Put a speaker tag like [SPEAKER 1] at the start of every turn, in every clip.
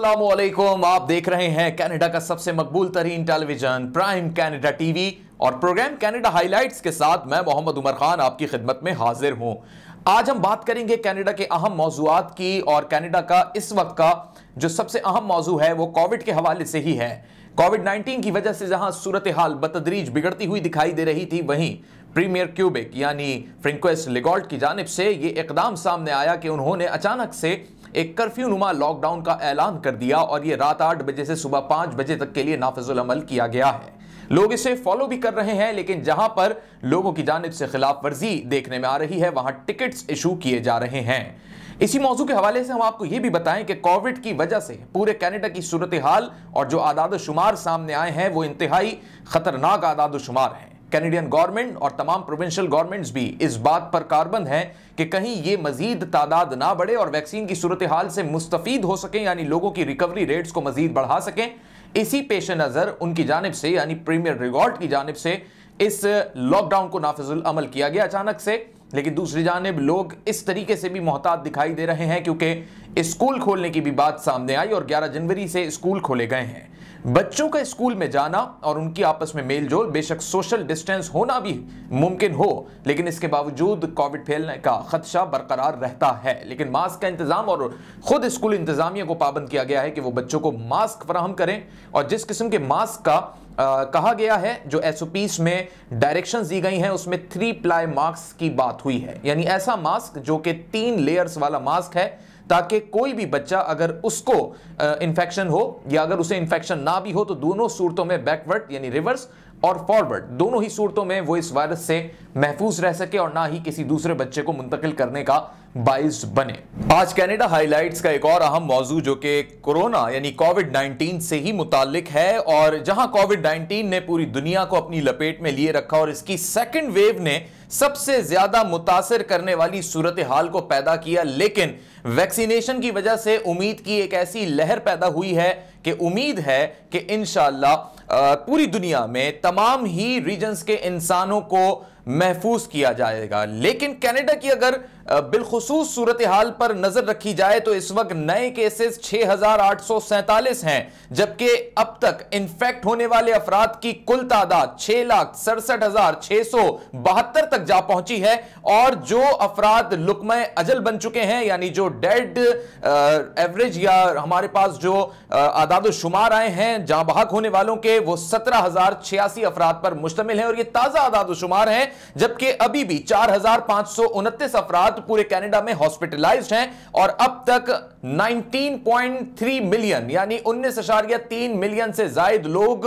[SPEAKER 1] अस्सलामुअलैकुम। आप देख रहे हैं कनाडा का सबसे मकबूल तरीन टेलीविजन प्राइम कनाडा टीवी और प्रोग्राम कनाडा हाइलाइट्स के साथ मैं मोहम्मद उमर खान आपकी खिदमत में हाजिर हूं। आज हम बात करेंगे कनाडा के अहम मौजूआत की और कनाडा का इस वक्त का जो सबसे अहम मौजू है वो कोविड के हवाले से ही है। कोविड-19 की वजह से जहां सूरत हाल बतदरीज बिगड़ती हुई दिखाई दे रही थी, वहीं प्रीमियर क्यूबेक यानी फ्रेंकोइस लेगाल्ट की जानिब से यह इकदाम सामने आया कि उन्होंने अचानक से एक कर्फ्यू नुमा लॉकडाउन का ऐलान कर दिया और यह रात 8 बजे से सुबह 5 बजे तक के लिए नाफिजुल अमल किया गया है। लोग इसे फॉलो भी कर रहे हैं, लेकिन जहां पर लोगों की जानिब से खिलाफ वर्जी देखने में आ रही है वहां टिकट्स इशू किए जा रहे हैं। इसी मौजू के हवाले से हम आपको यह भी बताएं कि कोविड की वजह से पूरे कनाडा की सूरत हाल और जो आदाद शुमार सामने आए हैं वो इंतहाई खतरनाक आदाद शुमार हैं। कैनेडियन गवर्नमेंट और तमाम प्रोविंशियल गवर्नमेंट्स भी इस बात पर कारबंद हैं कि कहीं ये मजीद तादाद ना बढ़े और वैक्सीन की सूरत हाल से मुस्तफीद हो सकें, यानी लोगों की रिकवरी रेट्स को मजीद बढ़ा सकें। इसी पेश नज़र उनकी जानिब से यानी प्रीमियर लेगाल्ट की जानिब से इस लॉकडाउन को नाफिजुल अमल किया गया अचानक से। लेकिन दूसरी जानिब लोग इस तरीके से भी मोहतात दिखाई दे रहे हैं क्योंकि स्कूल खोलने की भी बात सामने आई और 11 जनवरी से स्कूल खोले गए हैं। बच्चों का स्कूल में जाना और उनकी आपस में मेल जोल, बेशक सोशल डिस्टेंस होना भी मुमकिन हो, लेकिन इसके बावजूद कोविड फैलने का खदशा बरकरार रहता है। लेकिन मास्क का इंतजाम और खुद स्कूल इंतजामिया को पाबंद किया गया है कि वो बच्चों को मास्क फराहम करें और जिस किस्म के मास्क का कहा गया है, जो एसओपीस में डायरेक्शंस दी गई हैं उसमें 3 प्लाई मास्क की बात हुई है, यानी ऐसा मास्क जो कि 3 लेयर्स वाला मास्क है ताकि कोई भी बच्चा अगर उसको इन्फेक्शन हो या अगर उसे इन्फेक्शन ना भी हो तो दोनों सूरतों में बैकवर्ड यानी रिवर्स और फॉरवर्ड दोनों ही सूरतों में वो इस वायरस से महफूज रह सके और ना ही किसी दूसरे बच्चे को मुंतकिल करने का बाइस बने। आज कनाडा हाइलाइट्स का एक और अहम मौजू जो कि कोरोना यानी कोविड-19 से ही मुताल्लिक है और जहां कोविड-19 ने पूरी दुनिया को अपनी लपेट में लिए रखा और इसकी सेकंड वेव ने सबसे ज्यादा मुतासिर करने वाली सूरत हाल को पैदा किया, लेकिन वैक्सीनेशन की वजह से उम्मीद की एक ऐसी लहर पैदा हुई है कि उम्मीद है कि इंशाअल्लाह पूरी दुनिया में तमाम ही रीजन्स के इंसानों को महफूज किया जाएगा। लेकिन कनाडा की अगर बिलखुसूस सूरत हाल पर नजर रखी जाए तो इस वक्त नए केसेस 6,847 हैं, जबकि अब तक इन्फेक्ट होने वाले अफराद की कुल तादाद 6,67,672 तक जा पहुंची है और जो अफराद लुकमे अजल बन चुके हैं यानी जो डेड एवरेज या हमारे पास जो आदाद शुमार आए हैं जहां बहक होने वालों के वो 17,086 अफराद पर मुश्तमिल है और ये ताजा आदाद शुमार है, जबकि अभी भी 4,529 अफराद पूरे कनाडा में हॉस्पिटलाइज्ड हैं और अब तक 19.3 मिलियन यानी 19.3 मिलियन से ज्यादा लोग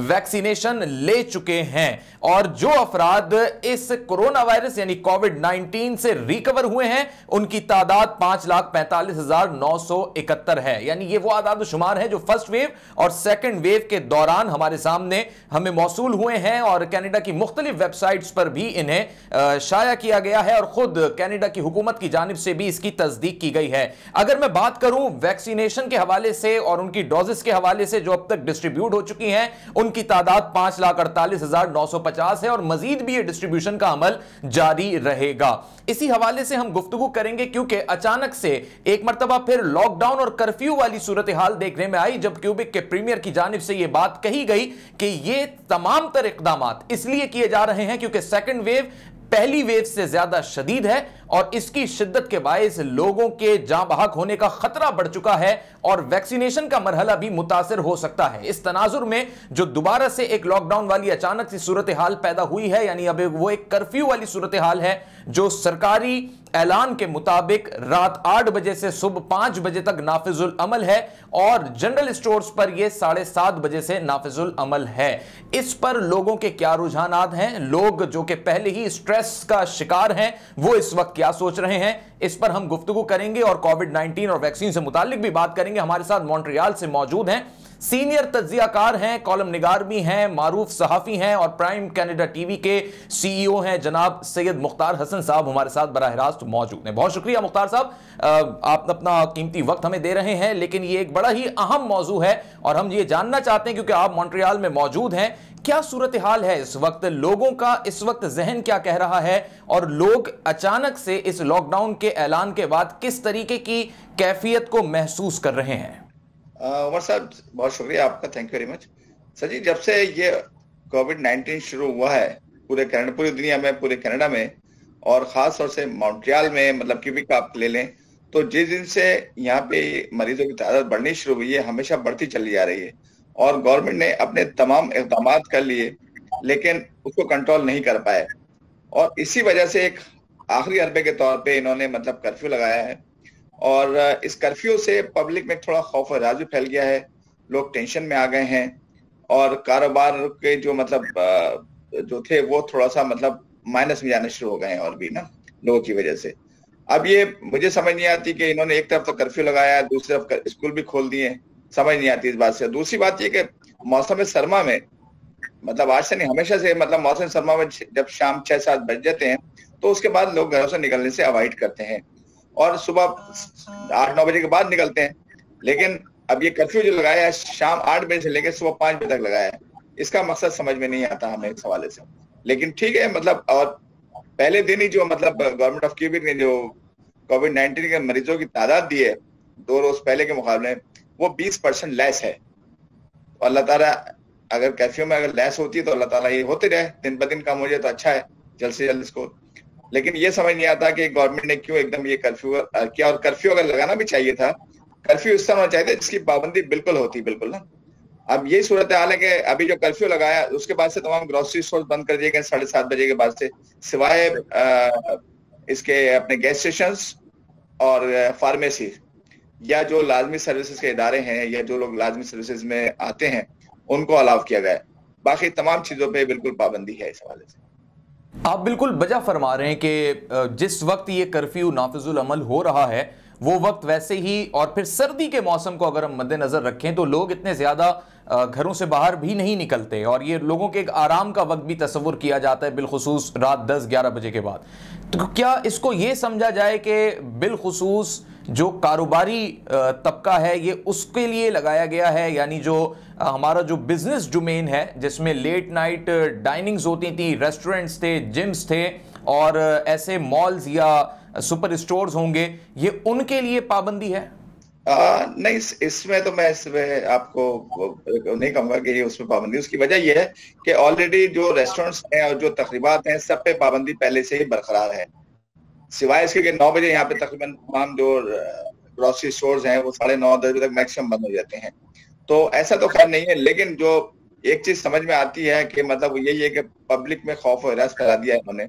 [SPEAKER 1] वैक्सीनेशन ले चुके हैं और जो अफराद इस कोरोना वायरस यानी कोविड-19 से रिकवर हुए हैं उनकी तादाद 5,45,971 है। यानी ये वो आदाद शुमार है जो फर्स्ट वेव और सेकंड वेव के दौरान हमारे सामने हमें मौसूल हुए हैं और कनाडा की मुख्तलिफ वेबसाइट्स पर भी इन्हें शाया किया गया है और खुद कनाडा की हुकूमत की जानिब से भी इसकी तस्दीक की गई है। अगर मैं बात करूं वैक्सीनेशन के हवाले से और उनकी डोजेस के हवाले से जो अब तक डिस्ट्रीब्यूट हो चुकी हैं उनकी तादाद 5,48,950 है और मजीद भी ये डिस्ट्रीब्यूशन का अमल जारी रहेगा। इसी हवाले से हम गुफ्तगू करेंगे क्योंकि अचानक से एक मरतबा फिर लॉकडाउन और कर्फ्यू वाली सूरत हाल देखने में आई जब क्यूबेक के प्रीमियर की जानिब से यह बात कही गई कि ये तमाम तर इक़दामात इसलिए किए जा रहे हैं क्योंकि सेकंड वेव पहली वेव से ज्यादा शदीद है और इसकी शिद्दत के बायस लोगों के जां बहक होने का खतरा बढ़ चुका है और वैक्सीनेशन का मरहला भी मुतासिर हो सकता है। इस तनाजुर में जो दोबारा से एक लॉकडाउन वाली अचानक सी सूरत हाल पैदा हुई है यानी अब वो एक कर्फ्यू वाली सूरत हाल है जो सरकारी ऐलान के मुताबिक रात 8 बजे से सुबह 5 बजे तक नाफिजुल अमल है और जनरल स्टोर्स पर यह 7:30 बजे से नाफिजुल अमल है। इस पर लोगों के क्या रुझानात हैं, लोग जो कि पहले ही स्ट्रेस का शिकार हैं वो इस वक्त क्या सोच रहे हैं, इस पर हम गुफ्तगू करेंगे और कोविड-19 और वैक्सीन से मुतालिक भी बात करेंगे। हमारे साथ मॉन्ट्रियल से मौजूद हैं सीनियर तज्जियाकार हैं, कॉलम निगार भी हैं, मारूफ सहाफी हैं और प्राइम कनाडा टीवी के सीईओ हैं जनाब सैयद मुख्तार हसन साहब हमारे साथ बराह रास्त मौजूद हैं। बहुत शुक्रिया मुख्तार साहब, आप अपना कीमती वक्त हमें दे रहे हैं, लेकिन ये एक बड़ा ही अहम मौजू है और हम ये जानना चाहते हैं क्योंकि आप मॉन्ट्रियल में मौजूद हैं, क्या सूरत हाल है इस वक्त, लोगों का इस वक्त जहन क्या कह रहा है और लोग अचानक से इस लॉकडाउन के ऐलान के बाद किस तरीके की कैफियत को महसूस कर रहे हैं?
[SPEAKER 2] उमर साहब, बहुत शुक्रिया आपका, thank you very much. Sir जी, जब से ये कोविड-19 शुरू हुआ है पूरी दुनिया में, पूरे कनाडा में और खास तौर से मॉन्ट्रियल में, मतलब क्यूबेक आप ले लें, तो जिस दिन से यहाँ पे मरीजों की तादाद बढ़नी शुरू हुई है, हमेशा बढ़ती चली जा रही है और गवर्नमेंट ने अपने तमाम इक़दामात कर लिए, लेकिन उसको कंट्रोल नहीं कर पाए और इसी वजह से एक आखिरी हरबे के तौर पे इन्होंने मतलब कर्फ्यू लगाया है और इस कर्फ्यू से पब्लिक में थोड़ा खौफ और राज भी फैल गया है। लोग टेंशन में आ गए हैं और कारोबार के जो मतलब जो थे वो थोड़ा-सा मतलब माइनस में जाने शुरू हो गए हैं और भी ना, लोगों की वजह से। अब ये मुझे समझ नहीं आती कि इन्होंने एक तरफ तो कर्फ्यू लगाया, दूसरी तरफ स्कूल भी खोल दिए, समझ नहीं आती इस बात से। दूसरी बात ये कि मौसम सरमा में, मतलब आज से नहीं, हमेशा से, मतलब मौसम सरमा में जब शाम 6-7 बज जाते हैं, तो उसके बाद लोग घरों से निकलने से अवॉइड करते हैं और सुबह 8-9 बजे के बाद निकलते हैं। लेकिन अब ये कर्फ्यू जो लगाया है, शाम 8 बजे से लेकर सुबह 5 बजे तक लगाया है, इसका मकसद समझ में नहीं आता हमें इस हवाले से। लेकिन ठीक है, मतलब और पहले दिन ही जो मतलब गवर्नमेंट ऑफ क्यूबेक ने जो कोविड-19 के मरीजों की तादाद दी है 2 रोज पहले के मुकाबले, वो 20% लेस है। अल्लाह ताला अगर कर्फ्यू में अगर लेस होती है तो अल्लाह ताला ये होते रहे, दिन ब दिन कम हो जाए तो अच्छा है, जल्द से जल्द इसको। लेकिन ये समझ नहीं आता कि गवर्नमेंट ने क्यों एकदम ये कर्फ्यू किया, और कर्फ्यू अगर लगाना भी चाहिए था, कर्फ्यू इस तरह होना चाहिए था जिसकी पाबंदी बिल्कुल होती, बिल्कुल ना। अब यही सूरत हाल है कि अभी जो कर्फ्यू लगाया उसके बाद से तमाम ग्रोसरी स्टोर बंद कर दिए गए 7:30 बजे के बाद से, सिवाय इसके अपने गैस स्टेशन और फार्मेसी या जो लाजमी सर्विसेज के इदारे हैं या जो लोग लाजमी सर्विसेज में आते हैं उनको अलाउ किया गया है। बाकी तमाम चीजों पे बिल्कुल पाबंदी है इस हवाले से।
[SPEAKER 1] आप बिल्कुल बजा फरमा रहे हैं कि जिस वक्त ये कर्फ्यू नाफिजुल अमल हो रहा है वो वक्त वैसे ही, और फिर सर्दी के मौसम को अगर हम मद्देनजर रखें तो लोग इतने ज्यादा घरों से बाहर भी नहीं निकलते और ये लोगों के एक आराम का वक्त भी तस्वुर किया जाता है, बिलखुसूस रात 10-11 बजे के बाद। तो क्या इसको ये समझा जाए कि बिलखुसूस जो कारोबारी तबका है ये उसके लिए लगाया गया है, यानी जो हमारा जो बिजनेस डोमेन है जिसमें लेट नाइट डाइनिंग्स होती थी, रेस्टोरेंट्स थे, जिम्स थे और ऐसे मॉल्स या सुपर स्टोर्स होंगे, ये उनके लिए पाबंदी है?
[SPEAKER 2] नहीं, इसमें तो मैं इसमें आपको नहीं कहूंगा कि ये उसमें पाबंदी। उसकी वजह यह है कि ऑलरेडी जो रेस्टोरेंट्स हैं और जो तकरीबात हैं सब पे पाबंदी पहले से ही बरकरार है, सिवाय इसके कि 9 बजे यहाँ पे तकरीबन तमाम जो ग्रोसरी स्टोर्स हैं वो 9:30-10 बजे तक मैक्सिमम बंद हो जाते हैं। तो ऐसा तो खैर नहीं है, लेकिन जो एक चीज समझ में आती है कि मतलब यही है कि पब्लिक में खौफ और हरास फैला दिया है इन्होंने,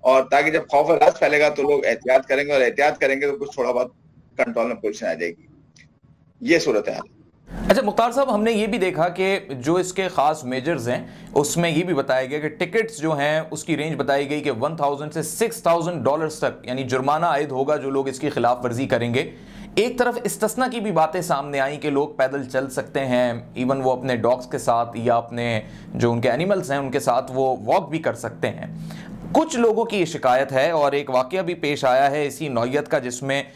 [SPEAKER 2] और ताकि जब खौफ और हरास फैलेगा तो लोग एहतियात करेंगे और एहतियात करेंगे तो कुछ थोड़ा बहुत कंट्रोल में पोजीशन आ जाएगी। ये सूरत है।
[SPEAKER 1] अच्छा मुख्तार साहब, हमने ये भी देखा कि जो इसके खास मेजर्स हैं उसमें ये भी बताया गया कि टिकट्स जो हैं उसकी रेंज बताई गई कि 1000 से $6000 तक यानी जुर्माना आयद होगा जो लोग इसकी खिलाफ वर्जी करेंगे। एक तरफ इस्तिस्ना की भी बातें सामने आई कि लोग पैदल चल सकते हैं, इवन वो अपने डॉग्स के साथ या अपने जो उनके एनिमल्स हैं उनके साथ वो वॉक भी कर सकते हैं। कुछ लोगों की ये शिकायत है और एक वाकया भी पेश आया है इसी नौयत का जिसमें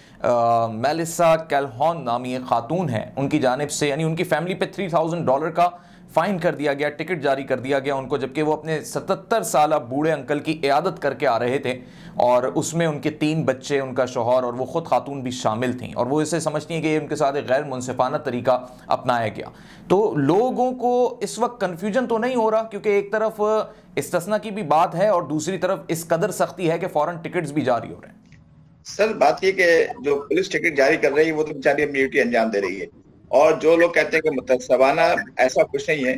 [SPEAKER 1] मेलिसा कैलहॉन नामी एक खातून है, उनकी जानिब से यानी उनकी फैमिली पे $3000 का फाइन कर दिया गया, टिकट जारी कर दिया गया उनको, जबकि वो अपने 77 साल बूढ़े अंकल की इयादत करके आ रहे थे और उसमें उनके 3 बच्चे, उनका शौहर और वो खुद खातून भी शामिल थी और वो इसे समझती हैं कि ये उनके साथ एक गैर मुनसिफाना तरीका अपनाया गया। तो लोगों को इस वक्त कन्फ्यूजन तो नहीं हो रहा, क्योंकि एक तरफ इस्तिस्ना की भी बात है और दूसरी तरफ इस कदर सख्ती है कि फौरन टिकट्स भी जारी हो रहे हैं।
[SPEAKER 2] सर बात ये कि जो पुलिस टिकट जारी कर रही है वो तो बेचारी अपनी ड्यूटी अंजाम दे रही है, और जो लोग कहते हैं कि मुतसबाना, ऐसा कुछ नहीं है।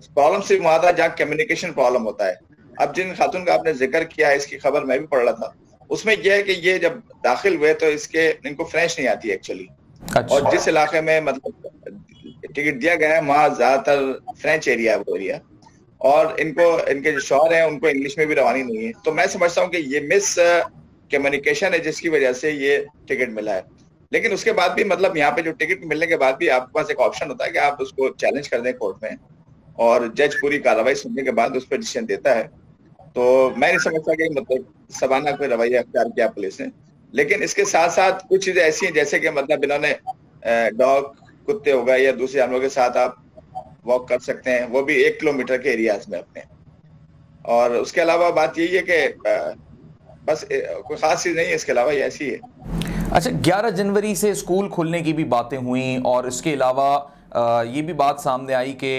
[SPEAKER 2] प्रॉब्लम सिर्फ वहां था जहाँ कम्युनिकेशन प्रॉब्लम होता है। अब जिन खातून का आपने जिक्र किया है, इसकी खबर मैं भी पढ़ रहा था, उसमें यह है कि ये जब दाखिल हुए तो इनको फ्रेंच नहीं आती एक्चुअली। अच्छा। और जिस इलाके में मतलब टिकट दिया गया है वहाँ ज्यादातर फ्रेंच एरिया है, वो एरिया, और इनके जो शौहर हैं उनको इंग्लिश में भी रवानी नहीं है। तो मैं समझता हूँ कि ये मिस कम्युनिकेशन है जिसकी वजह से ये टिकट मिला है। लेकिन उसके बाद भी मतलब यहाँ पे जो टिकट मिलने के बाद भी आपके पास एक ऑप्शन होता है कि आप उसको चैलेंज कर दें कोर्ट में, और जज पूरी कार्रवाई सुनने के बाद उस पर डिसीजन देता है। तो मैं नहीं समझता कि मतलब सबाना कोई रवैया अख्तियार किया पुलिस ने। लेकिन इसके साथ साथ कुछ चीजें ऐसी हैं जैसे कि मतलब इन्होंने डॉग, कुत्ते हो गए या दूसरे जानवरों के साथ आप वॉक कर सकते हैं, वो भी 1 किलोमीटर के एरियाज में अपने। और उसके अलावा बात यही है कि बस कोई खास चीज नहीं है, इसके अलावा ये ऐसी है।
[SPEAKER 1] अच्छा, 11 जनवरी से स्कूल खुलने की भी बातें हुई और इसके अलावा ये भी बात सामने आई कि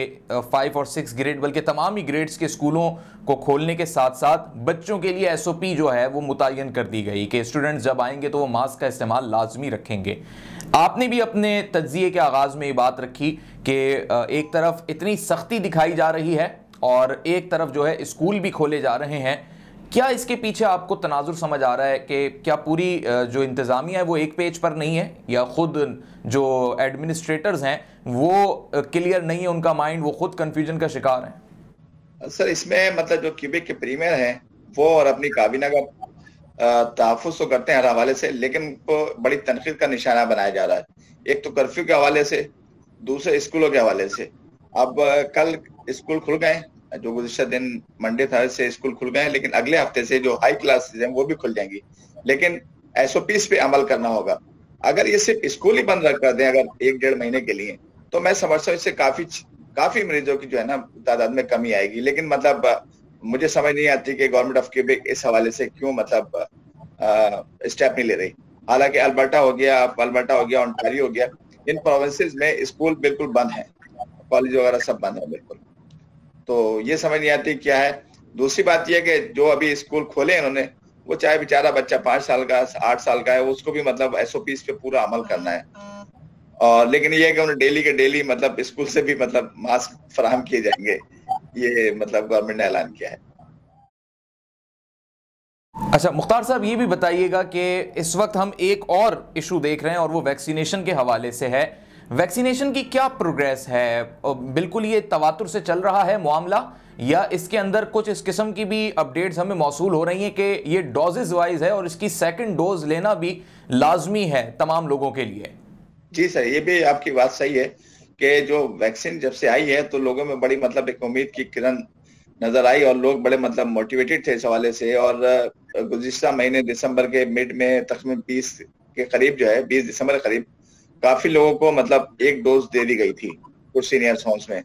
[SPEAKER 1] 5 और 6 ग्रेड बल्कि तमाम ही ग्रेड्स के स्कूलों को खोलने के साथ साथ बच्चों के लिए एसओपी जो है वो मुतय्यन कर दी गई कि स्टूडेंट्स जब आएंगे तो वो मास्क का इस्तेमाल लाजमी रखेंगे। आपने भी अपने तज्जिए के आगाज़ में ये बात रखी कि एक तरफ इतनी सख्ती दिखाई जा रही है और एक तरफ जो है स्कूल भी खोले जा रहे हैं। क्या इसके पीछे आपको तनाजुर समझ आ रहा है कि क्या पूरी जो इंतज़ामिया है वो एक पेज पर नहीं है, या खुद जो एडमिनिस्ट्रेटर्स हैं वो क्लियर नहीं है, उनका माइंड, वो खुद कंफ्यूजन का शिकार है?
[SPEAKER 2] सर इसमें मतलब जो क्यूबिक के प्रीमियर हैं वो और अपनी काबीना का तहफ़्फ़ुज़ तो करते हैं हर हवाले से, लेकिन उनको बड़ी तनकीद का निशाना बनाया जा रहा है। एक तो कर्फ्यू के हवाले से, दूसरे स्कूलों के हवाले से। अब कल स्कूल खुल गए, जो गुज़िश्ता दिन मंडे था से स्कूल खुल गए हैं, लेकिन अगले हफ्ते से जो हाई क्लासेस हैं वो भी खुल जाएंगी, लेकिन एसओपीज पे अमल करना होगा। अगर ये सिर्फ स्कूल ही बंद कर दें अगर 1-1.5 महीने के लिए, तो मैं समझता हूँ इससे काफी मरीजों की जो है ना तादाद में कमी आएगी। लेकिन मतलब मुझे समझ नहीं आती कि गवर्नमेंट ऑफ क्यूबेक इस हवाले से क्यों मतलब स्टेप नहीं ले रही। हालांकि अल्बर्टा हो गया, ओंटारियो हो गया, इन प्रोविंसेस में स्कूल बिल्कुल बंद है, कॉलेज वगैरह सब बंद है बिल्कुल। तो ये समझ नहीं आती क्या है। दूसरी बात यह कि जो अभी स्कूल खोले इन्होंने, वो चाहे बेचारा बच्चा 5 साल का 8 साल का है, उसको भी मतलब एसओपीज पे पूरा अमल करना है। और लेकिन ये है कि उन्हें डेली के डेली मतलब स्कूल से भी मतलब मास्क फराहम किए जाएंगे, ये मतलब गवर्नमेंट ने ऐलान किया है।
[SPEAKER 1] अच्छा मुख्तार साहब, ये भी बताइएगा कि इस वक्त हम एक और इशू देख रहे हैं और वो वैक्सीनेशन के हवाले से है। वैक्सीनेशन की क्या प्रोग्रेस है? बिल्कुल ये तवातुर से चल रहा है मामला, या इसके अंदर कुछ इस किस्म की भी अपडेट्स हमें मौसूल हो रही हैं कि ये डोजेज वाइज है और इसकी सेकंड डोज लेना भी लाजमी है तमाम लोगों के लिए?
[SPEAKER 2] जी सर, ये भी आपकी बात सही है कि जो वैक्सीन जब से आई है तो लोगों में बड़ी मतलब एक उम्मीद की किरण नजर आई और लोग बड़े मतलब मोटिवेटेड थे इस हवाले से। और गुज़िश्ता महीने दिसंबर के मिड में तकरीबन 20 के करीब जो है 20 दिसंबर के करीब काफी लोगों को मतलब एक डोज दे दी गई थी कुछ सीनियर्स होम्स में,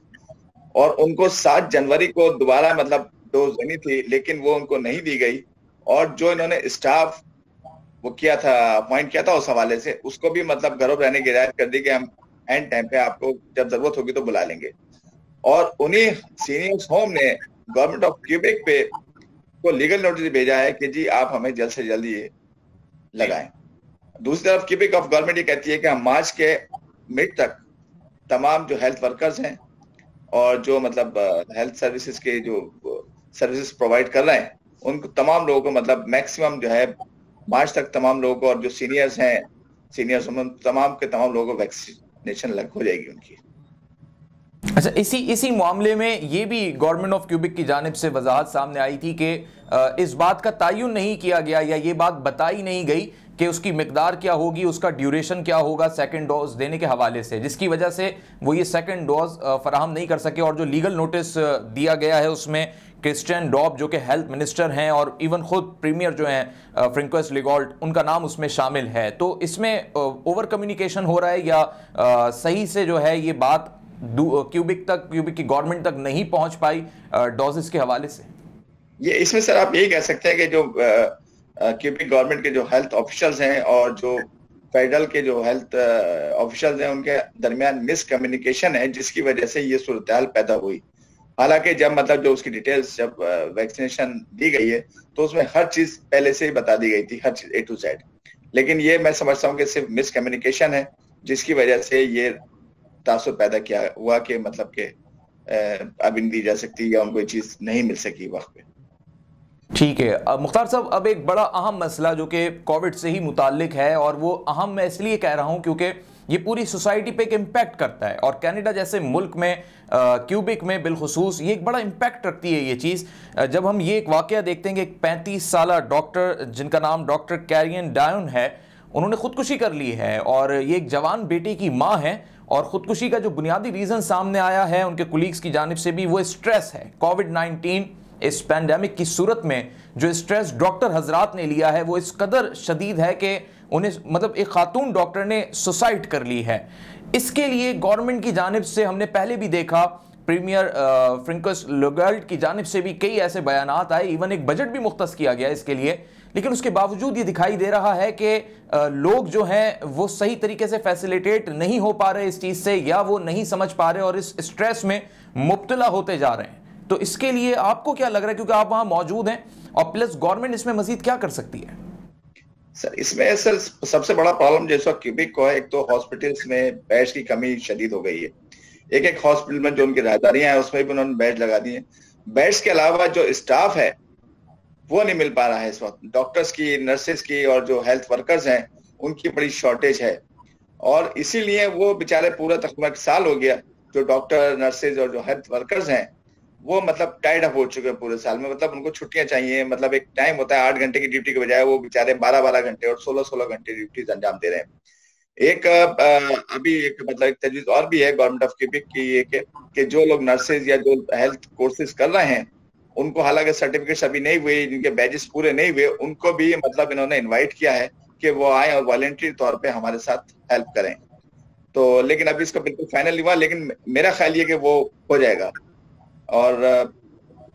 [SPEAKER 2] और उनको 7 जनवरी को दोबारा मतलब डोज देनी थी, लेकिन वो उनको नहीं दी गई। और जो इन्होंने स्टाफ वो किया था, अपॉइंट किया था उस हवाले से, उसको भी मतलब घरों रहने की हिदायत कर दी कि हम एंड टाइम पे आपको जब जरूरत होगी तो बुला लेंगे। और उन्हीं सीनियर्स होम ने गवर्नमेंट ऑफ क्यूबेक पे को लीगल नोटिस भेजा है कि जी आप हमें जल्द से जल्द ये लगाएं। दूसरी तरफ क्यूबेक ऑफ गवर्नमेंट ये कहती है कि हम मार्च के मिड तक तमाम जो हेल्थ वर्कर्स हैं और जो मतलब हेल्थ सर्विसेज के जो सर्विसेज प्रोवाइड कर रहे हैं, उनको तमाम लोगों को मतलब मैक्सिमम जो है मार्च तक तमाम लोगों को, और जो सीनियर्स हैं सीनियर्स तमाम के तमाम लोगों को वैक्सीनेशन हो जाएगी उनकी।
[SPEAKER 1] अच्छा, इसी मामले में ये भी गवर्नमेंट ऑफ क्यूबिक की जानिब से वजाहत सामने आई थी कि इस बात का तयन नहीं किया गया या ये बात बताई नहीं गई कि उसकी मिकदार क्या होगी, उसका ड्यूरेशन क्या होगा सेकंड डोज देने के हवाले से, जिसकी वजह से वो ये सेकंड डोज फराहम नहीं कर सके। और जो लीगल नोटिस दिया गया है उसमें क्रिस्टियन डॉब जो कि हेल्थ मिनिस्टर हैं और इवन खुद प्रीमियर जो हैं फ्रेंकोइस लिगॉल्ट, उनका नाम उसमें शामिल है। तो इसमें ओवर कम्युनिकेशन हो रहा है या सही से जो है ये बात क्यूबिक की गवर्नमेंट तक नहीं पहुंच पाई डोजेस के हवाले से?
[SPEAKER 2] ये इसमें सर आप यही कह सकते हैं कि जो क्यूबिक गवर्नमेंट के जो हेल्थ ऑफिशियल्स हैं और जो फेडरल के जो हेल्थ ऑफिशियल्स हैं उनके दरमियान मिसकम्युनिकेशन है, जिसकी वजह से ये सूरत-ए-हाल पैदा हुई। हालांकि जब मतलब जो उसकी डिटेल्स जब वैक्सीनेशन दी गई है तो उसमें हर चीज पहले से ही बता दी गई थी, हर चीज A to Z। लेकिन ये मैं समझता हूँ कि सिर्फ मिसकम्युनिकेशन है, जिसकी वजह से ये तासुर पैदा किया हुआ कि मतलब कि अब दी जा सकती या उनको ये चीज नहीं मिल सकी वक्त पे।
[SPEAKER 1] ठीक है मुख्तार साहब, अब एक बड़ा अहम मसला जो कि कोविड से ही मुताल्लिक है, और वो अहम मैं इसलिए कह रहा हूं क्योंकि ये पूरी सोसाइटी पे एक इम्पैक्ट करता है, और कनाडा जैसे मुल्क में क्यूबिक में बिलखुसूस ये एक बड़ा इम्पैक्ट रखती है ये चीज़। जब हम ये एक वाकया देखते हैं कि एक 35 साल डॉक्टर जिनका नाम डॉक्टर कैरियन डायोन है, उन्होंने खुदकुशी कर ली है, और ये एक जवान बेटे की माँ है, और खुदकुशी का जो बुनियादी रीज़न सामने आया है उनके कुलीग्स की जानिब से भी वो स्ट्रेस है। कोविड-19 इस पैंडेमिक की सूरत में जो स्ट्रेस डॉक्टर हजरात ने लिया है वो इस कदर शदीद है कि उन्हें मतलब एक खातून डॉक्टर ने सुसाइड कर ली है। इसके लिए गवर्नमेंट की जानिब से हमने पहले भी देखा, प्रीमियर फ्रेंकोइस लिगॉल्ट की जानिब से भी कई ऐसे बयानात आए, इवन एक बजट भी मुख्तस किया गया इसके लिए। लेकिन उसके बावजूद ये दिखाई दे रहा है कि लोग जो हैं वो सही तरीके से फैसिलिटेट नहीं हो पा रहे इस चीज से, या वो नहीं समझ पा रहे और इस स्ट्रेस में मुब्तला होते जा रहे हैं। तो इसके लिए आपको क्या लग रहा है, क्योंकि आप वहां मौजूद हैं, और प्लस गवर्नमेंट इसमें मजीद क्या कर सकती है?
[SPEAKER 2] सर इसमें सर सबसे बड़ा प्रॉब्लम जैसा क्यूबिक को है, एक तो हॉस्पिटल्स में बेड्स की कमी शदीद हो गई है। एक एक हॉस्पिटल में जो उनकी राहदारियां हैं उसमें भी उन्होंने बेड लगा दिए। बेड्स के अलावा जो स्टाफ है वो नहीं मिल पा रहा है इस वक्त। डॉक्टर्स की, नर्सेस की और जो हेल्थ वर्कर्स हैं उनकी बड़ी शॉर्टेज है, और इसीलिए वो बेचारे पूरा तकरीबन साल हो गया, जो डॉक्टर, नर्सेज और जो हेल्थ वर्कर्स हैं वो मतलब टाइड अप हो चुके हैं पूरे साल में। मतलब उनको छुट्टियां चाहिए। मतलब एक टाइम होता है 8 घंटे की ड्यूटी के बजाय वो बेचारे 12-12 घंटे और 16-16 घंटे ड्यूटीज अंजाम दे रहे हैं। एक अभी एक मतलब एक तजवीज और भी है गवर्नमेंट ऑफ क्यूबिक की, ये कि जो लोग नर्सेज या जो हेल्थ कोर्सेज कर रहे हैं उनको हालांकि सर्टिफिकेट्स अभी नहीं हुए, जिनके बैजेस पूरे नहीं हुए, उनको भी मतलब इन्होंने इन्वाइट किया है कि वो आए और वॉलंटरी तौर पे हमारे साथ हेल्प करें। तो लेकिन अभी इसका बिल्कुल फाइनल नहीं हुआ, लेकिन मेरा ख्याल ये कि वो हो जाएगा और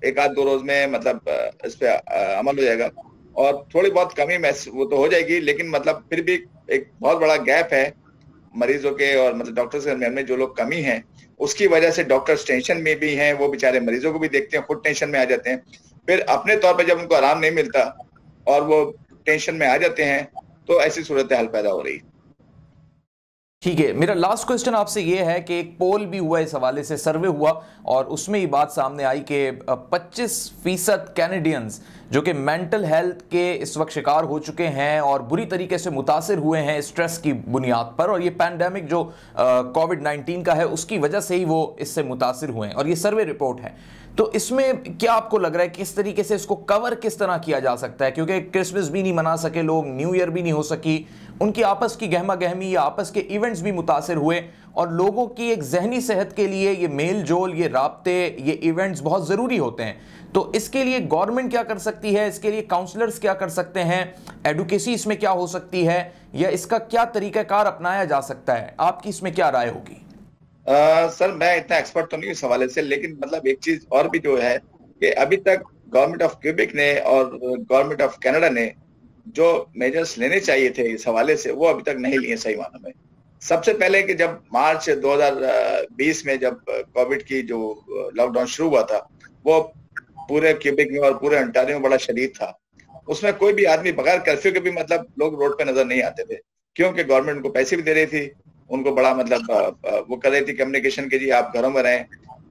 [SPEAKER 2] एक आध 2 रोज में मतलब इस पे अमल हो जाएगा, और थोड़ी बहुत कमी वो तो हो जाएगी, लेकिन मतलब फिर भी एक बहुत बड़ा गैप है मरीजों के और मतलब डॉक्टर्स के दरमियान में। जो लोग कमी है उसकी वजह से डॉक्टर्स टेंशन में भी हैं, वो बेचारे मरीजों को भी देखते हैं, खुद टेंशन में आ जाते हैं। फिर अपने तौर पर जब उनको आराम नहीं मिलता और वो टेंशन में आ जाते हैं तो ऐसी सूरत हाल पैदा हो रही है।
[SPEAKER 1] ठीक है, मेरा लास्ट क्वेश्चन आपसे ये है कि एक पोल भी हुआ इस हवाले से, सर्वे हुआ, और उसमें ये बात सामने आई कि 25% कैनेडियंस जो कि मेंटल हेल्थ के इस वक्त शिकार हो चुके हैं और बुरी तरीके से मुतासिर हुए हैं स्ट्रेस की बुनियाद पर, और ये पैंडेमिक जो कोविड-19 का है उसकी वजह से ही वो इससे मुतासिर हुए हैं, और ये सर्वे रिपोर्ट है। तो इसमें क्या आपको लग रहा है किस तरीके से इसको कवर किस तरह किया जा सकता है, क्योंकि क्रिसमस भी नहीं मना सके लोग, न्यू ईयर भी नहीं हो सकी, उनकी आपस की गहमा गहमी या आपस के इवेंट्स भी मुतासिर हुए, और लोगों की एक जहनी सेहत के लिए ये मेल जोल, ये राब्ते, ये इवेंट्स बहुत ज़रूरी होते हैं। तो इसके लिए गवर्नमेंट क्या कर सकती है, इसके लिए काउंसलर्स क्या कर सकते हैं, एडवोकेसी इसमें क्या हो सकती है, या इसका क्या तरीक़ाकार अपनाया जा सकता है? आपकी इसमें क्या राय होगी?
[SPEAKER 2] सर मैं इतना एक्सपर्ट तो नहीं इस हवाले से, लेकिन मतलब एक चीज और भी जो है कि अभी तक गवर्नमेंट ऑफ क्यूबिक ने और गवर्नमेंट ऑफ कनाडा ने जो मेजर्स लेने चाहिए थे इस हवाले से वो अभी तक नहीं लिए सही मानों में। सबसे पहले कि जब मार्च 2020 में जब कोविड की जो लॉकडाउन शुरू हुआ था वो पूरे क्यूबिक में और पूरे अंटारियो में बड़ा शदीद था। उसमें कोई भी आदमी बगैर कर्फ्यू के भी मतलब लोग रोड पे नजर नहीं आते थे, क्योंकि गवर्नमेंट उनको पैसे भी दे रही थी, उनको बड़ा मतलब वो कर रही थी कम्युनिकेशन के जी आप घरों में रहें,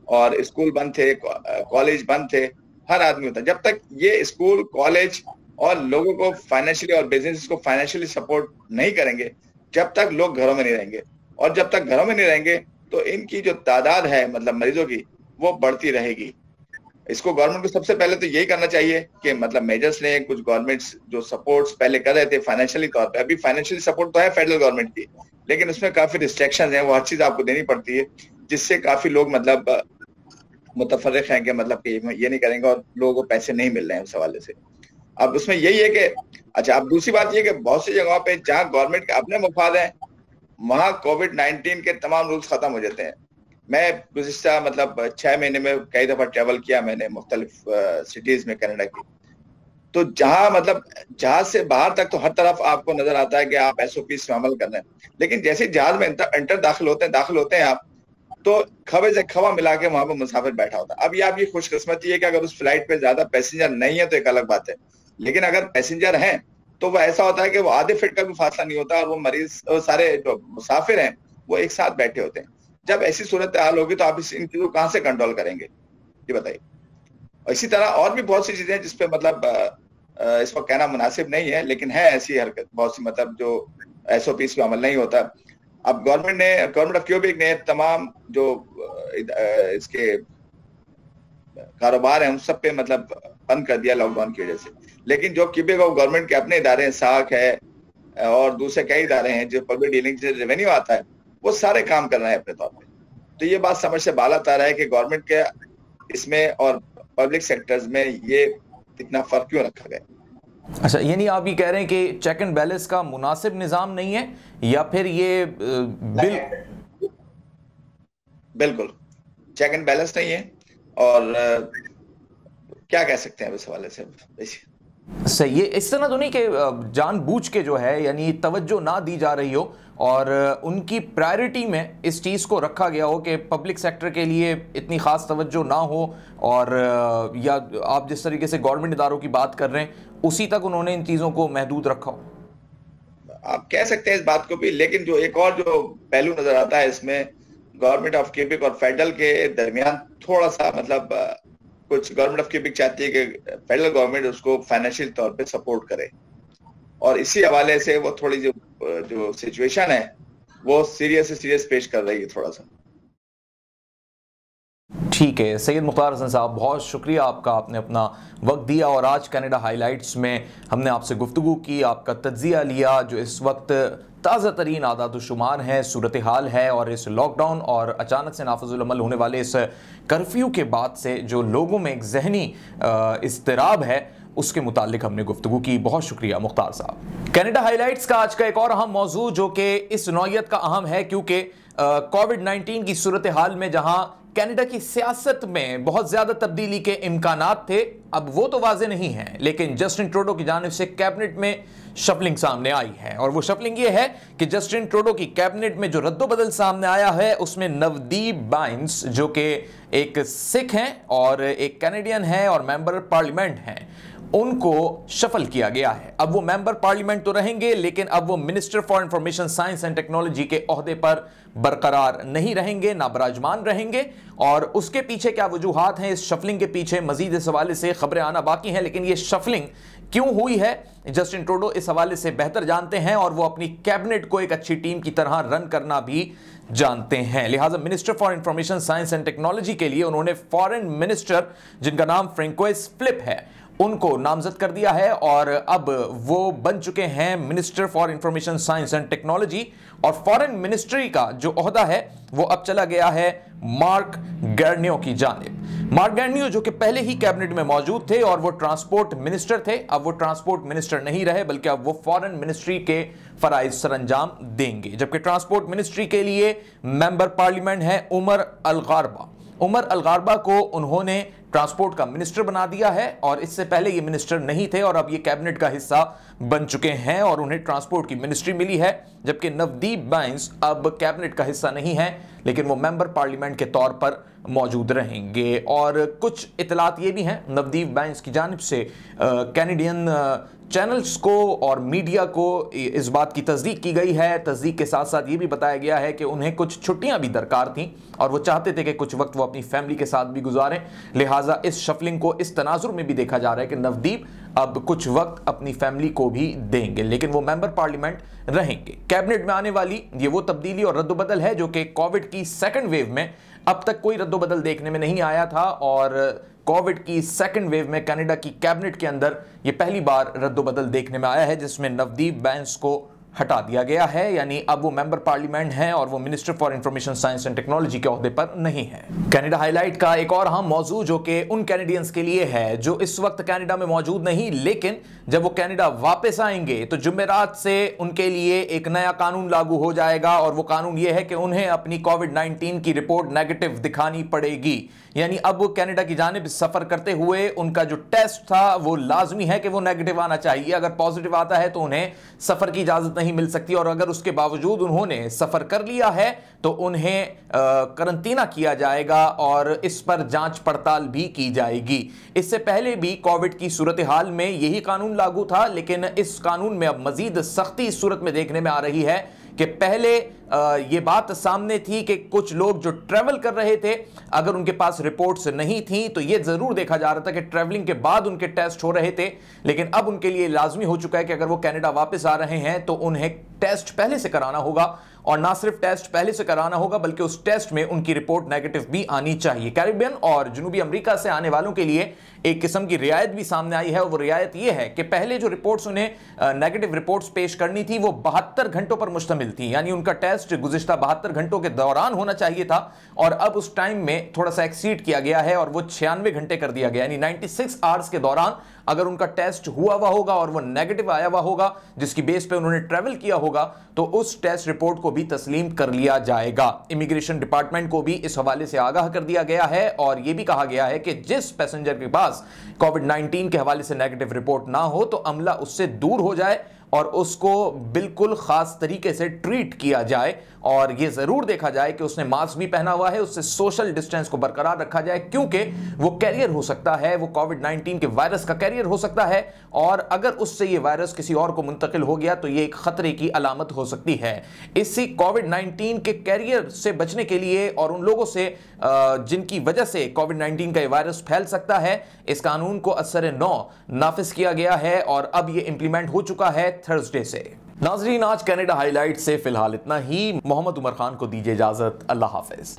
[SPEAKER 2] और स्कूल बंद थे, कॉलेज बंद थे, हर आदमी होता। जब तक ये स्कूल, कॉलेज और लोगों को फाइनेंशियली और बिजनेस को फाइनेंशियली सपोर्ट नहीं करेंगे, जब तक लोग घरों में नहीं रहेंगे, और जब तक घरों में नहीं रहेंगे तो इनकी जो तादाद है मतलब मरीजों की वो बढ़ती रहेगी। इसको गवर्नमेंट को सबसे पहले तो यही करना चाहिए कि मतलब मेजर्स लें। कुछ गवर्नमेंट्स जो सपोर्ट्स पहले कर रहे थे फाइनेंशियली तौर पे, अभी फाइनेंशियली सपोर्ट तो है फेडरल गवर्नमेंट की, लेकिन उसमें काफी रिस्ट्रिक्शंस हैं, वो हर चीज आपको देनी पड़ती है, जिससे काफी लोग मतलब मुतफर्रिक हैं कि मतलब कि ये नहीं करेंगे और लोगों को पैसे नहीं मिल रहे हैं उस हवाले से। अब उसमें यही है कि अच्छा, अब दूसरी बात ये कि बहुत सी जगहों पे जहाँ गवर्नमेंट के अपने मुफाद हैं वहां कोविड-19 के तमाम रूल्स खत्म हो जाते हैं। मैं गुज़िश्ता मतलब 6 महीने में कई दफा ट्रैवल किया मैंने मुख्तलिफ सिटीज में कनाडा की, तो जहां मतलब जहाज से बाहर तक तो हर तरफ आपको नजर आता है कि आप SOP से अमल कर रहे हैं, लेकिन जैसे जहाज में दाखिल होते हैं आप, तो खबे से खवा मिला के वहां पर मुसाफिर बैठा होता है। अब ये आपकी खुशकिस्मती है कि अगर उस फ्लाइट पे ज्यादा पैसेंजर नहीं है तो एक अलग बात है, लेकिन अगर पैसेंजर हैं तो वो ऐसा होता है कि वो आधे फीट का भी फासला नहीं होता, और वो मरीज सारे जो मुसाफिर हैं वो एक साथ बैठे होते हैं। जब ऐसी सूरत हाल होगी तो आप इन चीजों को कहाँ से कंट्रोल करेंगे, ये बताइए। इसी तरह और भी बहुत सी चीजें हैं जिसपे मतलब इसको कहना मुनासिब नहीं है, लेकिन है ऐसी हरकत बहुत सी, मतलब जो SOPs पे अमल नहीं होता। अब गवर्नमेंट ऑफ क्यूबिक ने तमाम जो इसके कारोबार हैं उन सब पे मतलब बंद कर दिया लॉकडाउन की वजह से, लेकिन जो क्यूबिक और गवर्नमेंट के अपने इदारे हैं, साख है और दूसरे कई इदारे हैं जो पब्लिक डीलिंग से रेवेन्यू आता है, वो सारे काम कर रहे हैं अपने तौर पे। तो ये बात समझ से बाला आ रहा है कि गवर्नमेंट के इसमें और पब्लिक सेक्टर्स में ये इतना फर्क क्यों रखा गया।
[SPEAKER 1] अच्छा, यानी आप ये कह रहे हैं कि चेक एंड बैलेंस का मुनासिब निजाम नहीं है, या फिर ये
[SPEAKER 2] बिल्कुल चेक एंड बैलेंस नहीं है, और क्या कह सकते हैं इस हवाले से।
[SPEAKER 1] सही, ये इस तरह तो नहीं कि जानबूझ के जो है यानी तवज्जो ना दी जा रही हो और उनकी प्रायोरिटी में इस चीज़ को रखा गया हो कि पब्लिक सेक्टर के लिए इतनी ख़ास तवज्जो ना हो, और या आप जिस तरीके से गवर्नमेंट इदारों की बात कर रहे हैं उसी तक उन्होंने इन चीज़ों को महदूद रखा हो।
[SPEAKER 2] आप कह सकते हैं इस बात को भी, लेकिन जो एक और जो पहलू नजर आता है इसमें, गवर्नमेंट ऑफ क्यूबेक और फेडरल के दरमियान थोड़ा सा मतलब कुछ गवर्नमेंट ऑफ क्यूबेक चाहती है कि फेडरल गवर्नमेंट उसको फाइनेंशियल तौर पे सपोर्ट करे, और इसी हवाले से वो थोड़ी जो सिचुएशन है वो सीरियस से सीरियस पेश कर रही है थोड़ा सा।
[SPEAKER 1] ठीक है सैयद मुख्तार हसन साहब, बहुत शुक्रिया आपका, आपने अपना वक्त दिया और आज कनाडा हाइलाइट्स में हमने आपसे गुफ्तगू की, आपका तज्जिया लिया जो इस वक्त ताज़ा तरीन आदाद शुमार है, सूरत हाल है, और इस लॉकडाउन और अचानक से नाफिजुल अमल होने वाले इस कर्फ्यू के बाद से जो लोगों में एक जहनी इज़्तिराब है उसके मुतालिक हमने गुफ्तगू की। बहुत शुक्रिया मुख्तार साहब। कनाडा हाइलाइट्स का आज का एक और अहम मौजू जो कि इस नौयत का अहम है क्योंकि कोविड-19 की सूरत हाल में जहां कनाडा की सियासत में बहुत ज्यादा तब्दीली के इम्कानात थे, अब वो तो वाजे नहीं हैं, लेकिन जस्टिन ट्रूडो की जानिब से कैबिनेट में शफलिंग सामने आई है, और वो शफलिंग ये है कि जस्टिन ट्रूडो की कैबिनेट में जो रद्दोबदल सामने आया है उसमें नवदीप बाइंस जो कि एक सिख हैं और एक कैनेडियन है और मेंबर पार्लियामेंट हैं, उनको शफल किया गया है। अब वो मेंबर पार्लियामेंट तो रहेंगे लेकिन अब वो minister for information science and technology के ओहदे पर बरकरार नहीं रहेंगे, ना बराजमान रहेंगे। और उसके पीछे क्या वजूहात हैं, इस शफलिंग के पीछे मजीद इस हवाले से खबरें आना बाकी हैं, लेकिन ये शफलिंग क्यों हुई है जस्टिन ट्रूडो इस हवाले से बेहतर जानते हैं और वो अपनी कैबिनेट को एक अच्छी टीम की तरह रन करना भी जानते हैं। लिहाजा minister for information science and technology के लिए उन्होंने फॉरेन मिनिस्टर जिनका नाम फ्रेंकोइस फिलिप है उनको नामजद कर दिया है, और अब वो बन चुके हैं minister for information science and technology. और फॉरेन मिनिस्ट्री का जो ओहदा है वो अब चला गया है मार्क गार्नियो की जानिब। मार्क गार्नियो जो कि पहले ही कैबिनेट में मौजूद थे और वो ट्रांसपोर्ट मिनिस्टर थे, अब वो ट्रांसपोर्ट मिनिस्टर नहीं रहे बल्कि अब वो फॉरेन मिनिस्ट्री के फराइज सरंजाम देंगे। जबकि ट्रांसपोर्ट मिनिस्ट्री के लिए मेंबर पार्लियामेंट है उमर अलगारबा। उमर अलगारबा को उन्होंने ट्रांसपोर्ट का मिनिस्टर बना दिया है, और इससे पहले ये मिनिस्टर नहीं थे और अब ये कैबिनेट का हिस्सा बन चुके हैं और उन्हें ट्रांसपोर्ट की मिनिस्ट्री मिली है। जबकि नवदीप बाइंस अब कैबिनेट का हिस्सा नहीं है लेकिन वो मेंबर पार्लियामेंट के तौर पर मौजूद रहेंगे। और कुछ इतलात ये भी हैं नवदीप बाइंस की जानिब से कैनेडियन चैनल्स को और मीडिया को इस बात की तस्दीक की गई है। तस्दीक के साथ साथ ये भी बताया गया है कि उन्हें कुछ छुट्टियां भी दरकार थीं और वो चाहते थे कि कुछ वक्त वो अपनी फैमिली के साथ भी गुजारें। लिहाजा इस शफलिंग को इस तनाजुर में भी देखा जा रहा है कि नवदीप अब कुछ वक्त अपनी फैमिली को भी देंगे, लेकिन वो मेंबर पार्लियामेंट रहेंगे। कैबिनेट में आने वाली ये वो तब्दीली और रद्दोबदल है जो कि कोविड की सेकंड वेव में अब तक कोई रद्दोबदल देखने में नहीं आया था, और कोविड की सेकंड वेव में कनाडा की कैबिनेट के अंदर ये पहली बार रद्दोबदल देखने में आया है जिसमें नवदीप बाइंस को हटा दिया गया है, यानी अब वो मेंबर पार्लियामेंट हैं और वो minister for information science and technology के ओहदे पर नहीं है। कनाडा हाईलाइट का एक और अहम मौजू जो कि उन कैनेडियंस के लिए है जो इस वक्त कनाडा में मौजूद नहीं, लेकिन जब वो कनाडा वापस आएंगे तो जुमेरात से उनके लिए एक नया कानून लागू हो जाएगा, और वो कानून ये है कि उन्हें अपनी कोविड-19 की रिपोर्ट नेगेटिव दिखानी पड़ेगी। यानी अब वो कनाडा की जानिब सफर करते हुए उनका जो टेस्ट था वो लाजमी है कि वो नेगेटिव आना चाहिए। अगर पॉजिटिव आता है तो उन्हें सफर की इजाजत नहीं मिल सकती, और अगर उसके बावजूद उन्होंने सफर कर लिया है तो उन्हें करंटीना किया जाएगा और इस पर जांच पड़ताल भी की जाएगी। इससे पहले भी कोविड की सूरत हाल में यही कानून लागू था, लेकिन इस कानून में अब मजीद सख्ती इस सूरत में देखने में आ रही है कि पहले ये बात सामने थी कि कुछ लोग जो ट्रैवल कर रहे थे अगर उनके पास रिपोर्ट्स नहीं थी तो ये जरूर देखा जा रहा था कि ट्रैवलिंग के बाद उनके टेस्ट हो रहे थे, लेकिन अब उनके लिए लाजमी हो चुका है कि अगर वो कनाडा वापस आ रहे हैं तो उन्हें टेस्ट पहले से कराना होगा, और ना सिर्फ टेस्ट पहले से कराना होगा बल्कि उस टेस्ट में उनकी रिपोर्ट नेगेटिव भी आनी चाहिए। कैरिबियन और जनूबी अमेरिका से आने वालों के लिए एक किस्म की रियायत भी सामने आई है, और वो रियायत ये है कि पहले जो रिपोर्ट्स उन्हें नेगेटिव रिपोर्ट्स पेश करनी थी वो 72 घंटों पर मुश्तमिल थी, यानी उनका टेस्ट गुज़िश्ता 72 घंटों के दौरान होना चाहिए था, और अब उस टाइम में थोड़ा सा एक्सीड किया गया है और वो 96 घंटे कर दिया गया, यानी 96 आवर्स के दौरान अगर उनका टेस्ट हुआ हुआ होगा और वो नेगेटिव आया हुआ होगा, जिसकी बेस पे उन्होंने ट्रैवल किया होगा, तो उस टेस्ट रिपोर्ट को भी तस्लीम कर लिया जाएगा। इमिग्रेशन डिपार्टमेंट को भी इस हवाले से आगाह कर दिया गया है और यह भी कहा गया है कि जिस पैसेंजर के पास कोविड-19 के हवाले से नेगेटिव रिपोर्ट ना हो तो अमला उससे दूर हो जाए और उसको बिल्कुल खास तरीके से ट्रीट किया जाए और यह जरूर देखा जाए कि उसने मास्क भी पहना हुआ है, उससे सोशल डिस्टेंस को बरकरार रखा जाए, क्योंकि वो कैरियर हो सकता है, वो कोविड-19 के वायरस का कैरियर हो सकता है और अगर उससे ये वायरस किसी और को मुंतकिल हो गया तो ये एक खतरे की अलामत हो सकती है। इसी कोविड-19 के कैरियर से बचने के लिए और उन लोगों से जिनकी वजह से कोविड-19 का वायरस फैल सकता है, इस कानून को असर-ए-नौ नाफिज किया गया है और अब यह इंप्लीमेंट हो चुका है थर्सडे से। नाजरीन, आज कनाडा हाईलाइट से फिलहाल इतना ही। मोहम्मद उमर खान को दीजिए इजाजत। अल्लाह हाफिज।